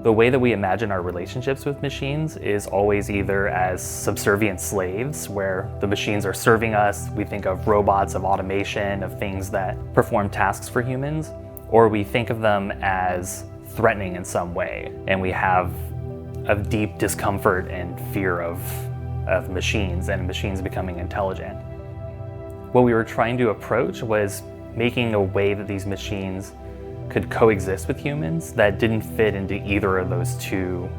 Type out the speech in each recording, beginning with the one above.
The way that we imagine our relationships with machines is always either as subservient slaves, where the machines are serving us. We think of robots, of automation, of things that perform tasks for humans, or we think of them as threatening in some way, and we have a deep discomfort and fear of machines and machines becoming intelligent. What we were trying to approach was making a way that these machines could coexist with humans that didn't fit into either of those two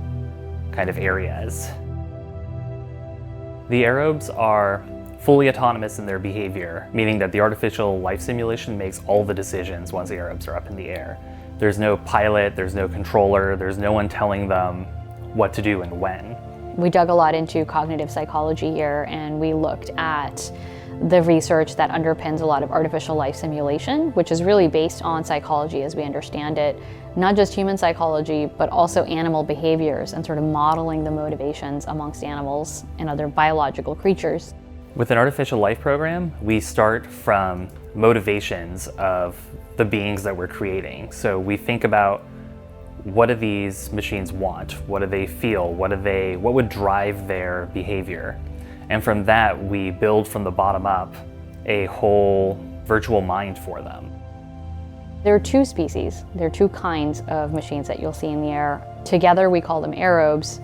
kind of areas. The aerobes are fully autonomous in their behavior, meaning that the artificial life simulation makes all the decisions once the aerobes are up in the air. There's no pilot, there's no controller, there's no one telling them what to do and when. We dug a lot into cognitive psychology here, and we looked at the research that underpins a lot of artificial life simulation, which is really based on psychology as we understand it, not just human psychology, but also animal behaviors and sort of modeling the motivations amongst animals and other biological creatures. With an artificial life program, we start from motivations of the beings that we're creating. So we think about, what do these machines want? What do they feel? What would drive their behavior? And from that, we build from the bottom up a whole virtual mind for them. There are two species. There are two kinds of machines that you'll see in the air. Together, we call them aerobes.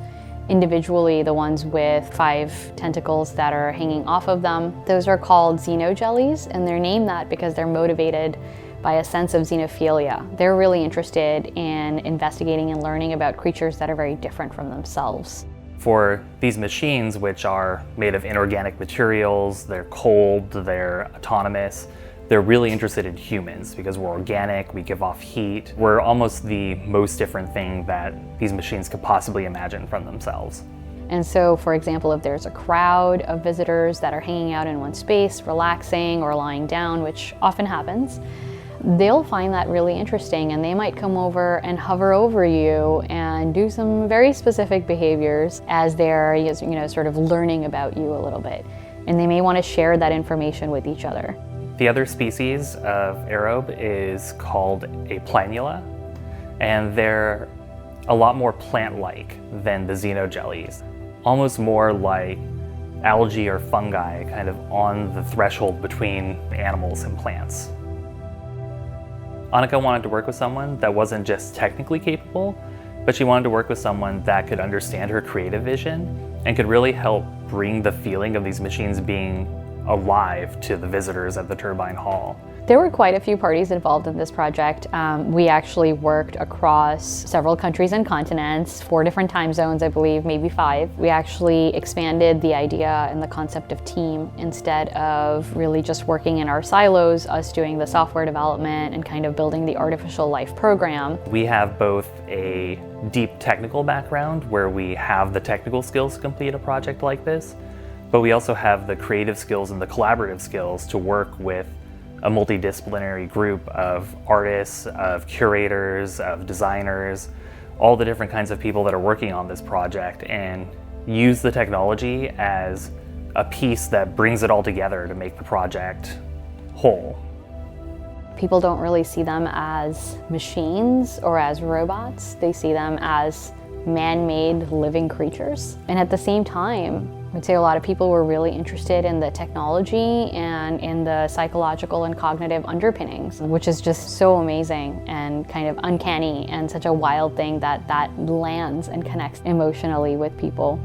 Individually, the ones with 5 tentacles that are hanging off of them, those are called xenojellies, and they're named that because they're motivated by a sense of xenophilia. They're really interested in investigating and learning about creatures that are very different from themselves. For these machines, which are made of inorganic materials, they're cold, they're autonomous, they're really interested in humans because we're organic, we give off heat. We're almost the most different thing that these machines could possibly imagine from themselves. And so, for example, if there's a crowd of visitors that are hanging out in one space, relaxing or lying down, which often happens, they'll find that really interesting, and they might come over and hover over you and do some very specific behaviors as they're, sort of learning about you a little bit. And they may want to share that information with each other. The other species of aerobe is called a planula, and they're a lot more plant-like than the xenojellies, almost more like algae or fungi, kind of on the threshold between animals and plants. Annika wanted to work with someone that wasn't just technically capable, but she wanted to work with someone that could understand her creative vision and could really help bring the feeling of these machines being alive to the visitors at the Turbine Hall. There were quite a few parties involved in this project. We actually worked across several countries and continents, 4 different time zones, I believe, maybe 5. We actually expanded the idea and the concept of team instead of really just working in our silos, us doing the software development and kind of building the artificial life program. We have both a deep technical background where we have the technical skills to complete a project like this, but we also have the creative skills and the collaborative skills to work with a multidisciplinary group of artists, of curators, of designers, all the different kinds of people that are working on this project, and use the technology as a piece that brings it all together to make the project whole. People don't really see them as machines or as robots. They see them as man-made living creatures. And at the same time, I'd say a lot of people were really interested in the technology and in the psychological and cognitive underpinnings, which is just so amazing and kind of uncanny and such a wild thing that lands and connects emotionally with people.